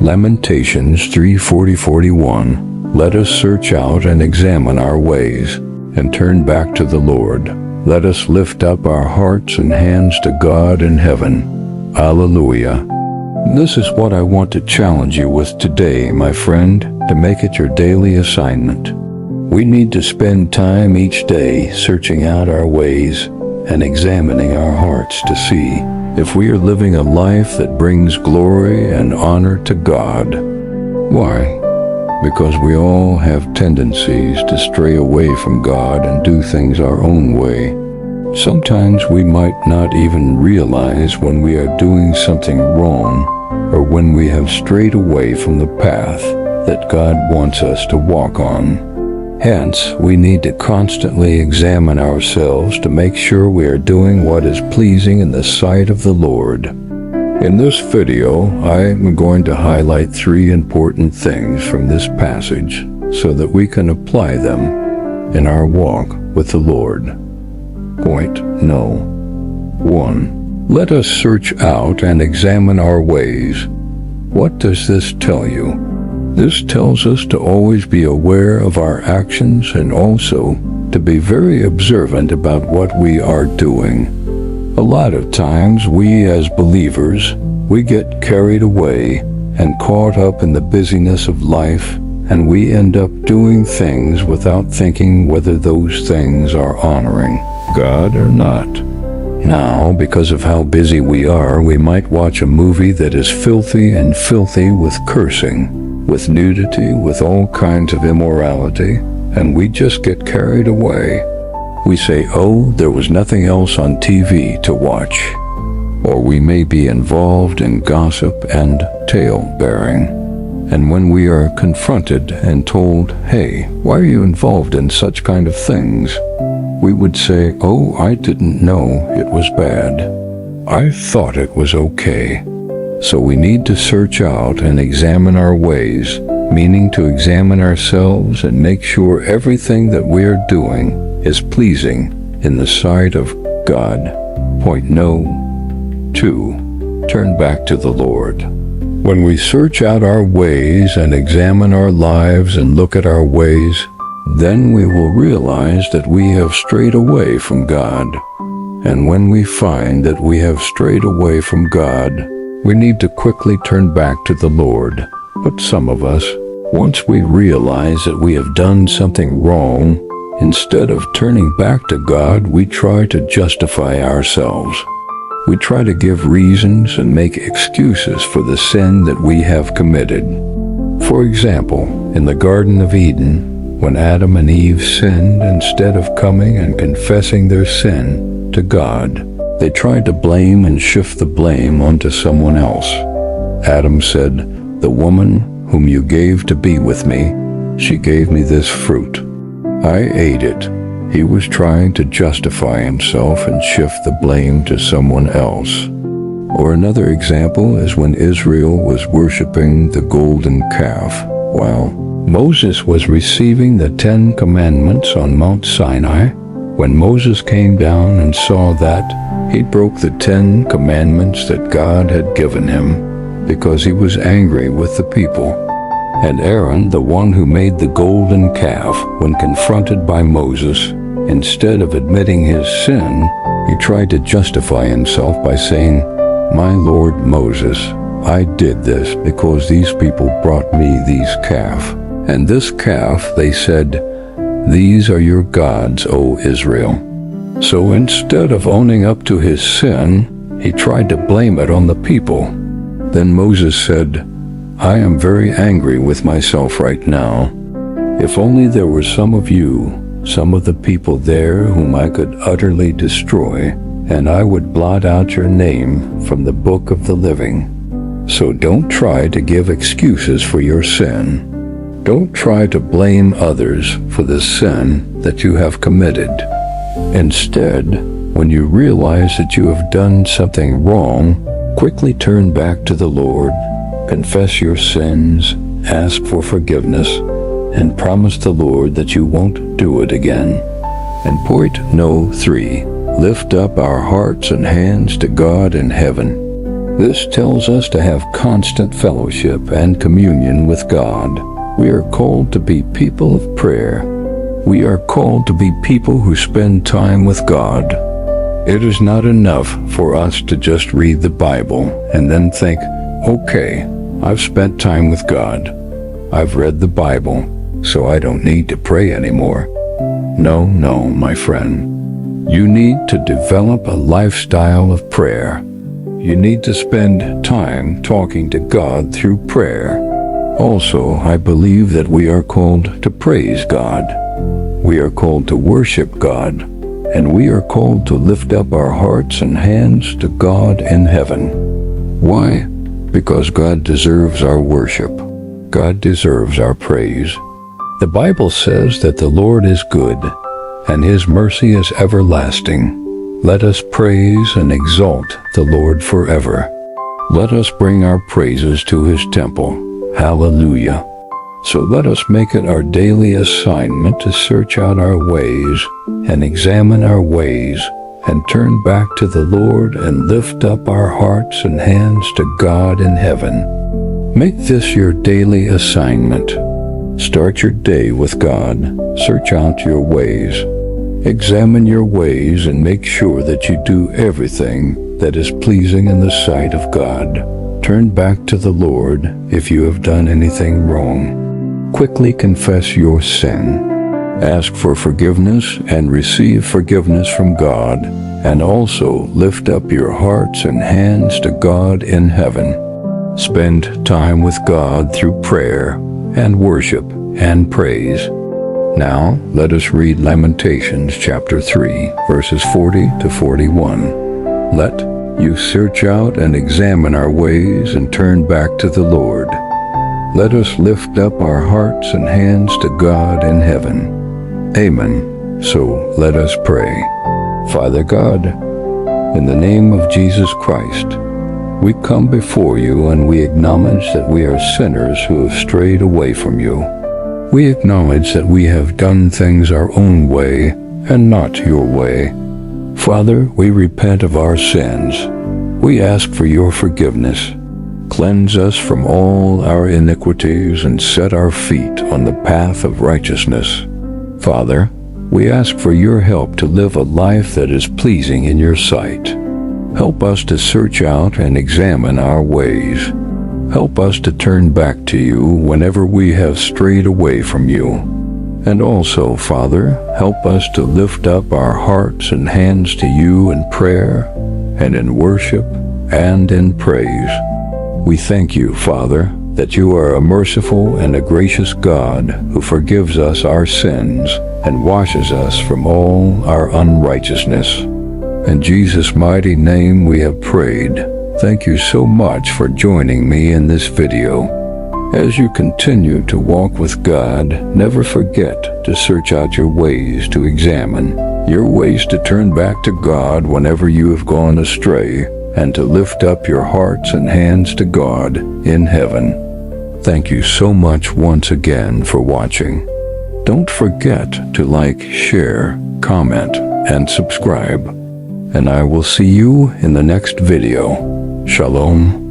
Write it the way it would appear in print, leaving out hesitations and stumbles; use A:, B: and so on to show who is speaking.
A: Lamentations 3:40-41. Let us search out and examine our ways, and turn back to the Lord. Let us lift up our hearts and hands to God in heaven. Alleluia. This is what I want to challenge you with today, my friend, to make it your daily assignment. We need to spend time each day searching out our ways and examining our hearts to see if we are living a life that brings glory and honor to God. Why? Because we all have tendencies to stray away from God and do things our own way. Sometimes we might not even realize when we are doing something wrong or when we have strayed away from the path that God wants us to walk on. Hence, we need to constantly examine ourselves to make sure we are doing what is pleasing in the sight of the Lord. In this video, I am going to highlight 3 important things from this passage so that we can apply them in our walk with the Lord. Point No. 1. Let us search out and examine our ways. What does this tell you? This tells us to always be aware of our actions and also to be very observant about what we are doing. A lot of times we as believers, we get carried away and caught up in the busyness of life, and we end up doing things without thinking whether those things are honoring God or not. Now, because of how busy we are, we might watch a movie that is filthy with cursing, with nudity, with all kinds of immorality, and we just get carried away. We say, oh, there was nothing else on TV to watch. Or we may be involved in gossip and tale-bearing. And when we are confronted and told, hey, why are you involved in such kind of things? We would say, oh, I didn't know it was bad. I thought it was okay. So we need to search out and examine our ways, meaning to examine ourselves and make sure everything that we are doing is pleasing in the sight of God. Point No. 2. Turn back to the Lord. When we search out our ways and examine our lives and look at our ways, then we will realize that we have strayed away from God. And when we find that we have strayed away from God, we need to quickly turn back to the Lord. But some of us, once we realize that we have done something wrong, instead of turning back to God, we try to justify ourselves. We try to give reasons and make excuses for the sin that we have committed. For example, in the Garden of Eden, when Adam and Eve sinned, instead of coming and confessing their sin to God, they tried to blame and shift the blame onto someone else. Adam said, "The woman whom you gave to be with me, she gave me this fruit. I ate it." He was trying to justify himself and shift the blame to someone else. Or another example is when Israel was worshiping the golden calf, while Moses was receiving the 10 Commandments on Mount Sinai. When Moses came down and saw that, he broke the 10 Commandments that God had given him because he was angry with the people. And Aaron, the one who made the golden calf, when confronted by Moses, instead of admitting his sin, he tried to justify himself by saying, "My Lord Moses, I did this because these people brought me these calf. And this calf, they said, these are your gods, O Israel." So instead of owning up to his sin, he tried to blame it on the people. Then Moses said, "I am very angry with myself right now. If only there were some of you, some of the people there whom I could utterly destroy, and I would blot out your name from the book of the living." So don't try to give excuses for your sin. Don't try to blame others for the sin that you have committed. Instead, when you realize that you have done something wrong, quickly turn back to the Lord, confess your sins, ask for forgiveness, and promise the Lord that you won't do it again. And point No. 3. Lift up our hearts and hands to God in heaven. This tells us to have constant fellowship and communion with God. We are called to be people of prayer. We are called to be people who spend time with God. It is not enough for us to just read the Bible and then think, okay, I've spent time with God. I've read the Bible, so I don't need to pray anymore. No, my friend. You need to develop a lifestyle of prayer. You need to spend time talking to God through prayer. Also, I believe that we are called to praise God. We are called to worship God, and we are called to lift up our hearts and hands to God in heaven. Why? Because God deserves our worship. God deserves our praise. The Bible says that the Lord is good, and His mercy is everlasting. Let us praise and exalt the Lord forever. Let us bring our praises to His temple. Hallelujah. So let us make it our daily assignment to search out our ways and examine our ways and turn back to the Lord and lift up our hearts and hands to God in heaven. Make this your daily assignment. Start your day with God. Search out your ways. Examine your ways and make sure that you do everything that is pleasing in the sight of God. Turn back to the Lord if you have done anything wrong. Quickly confess your sin. Ask for forgiveness and receive forgiveness from God, and also lift up your hearts and hands to God in heaven. Spend time with God through prayer and worship and praise. Now, let us read Lamentations chapter 3, verses 40 to 41. Let you search out and examine our ways and turn back to the Lord. Let us lift up our hearts and hands to God in heaven. Amen. So let us pray. Father God, in the name of Jesus Christ, we come before you and we acknowledge that we are sinners who have strayed away from you. We acknowledge that we have done things our own way and not your way. Father, we repent of our sins. We ask for your forgiveness. Cleanse us from all our iniquities and set our feet on the path of righteousness. Father, we ask for your help to live a life that is pleasing in your sight. Help us to search out and examine our ways. Help us to turn back to you whenever we have strayed away from you. And also, Father, help us to lift up our hearts and hands to you in prayer and in worship and in praise. We thank you, Father, that you are a merciful and a gracious God who forgives us our sins and washes us from all our unrighteousness. In Jesus' mighty name we have prayed. Thank you so much for joining me in this video. As you continue to walk with God, never forget to search out your ways to examine, your ways to turn back to God whenever you have gone astray, and to lift up your hearts and hands to God in heaven. Thank you so much once again for watching. Don't forget to like, share, comment, and subscribe. And I will see you in the next video. Shalom.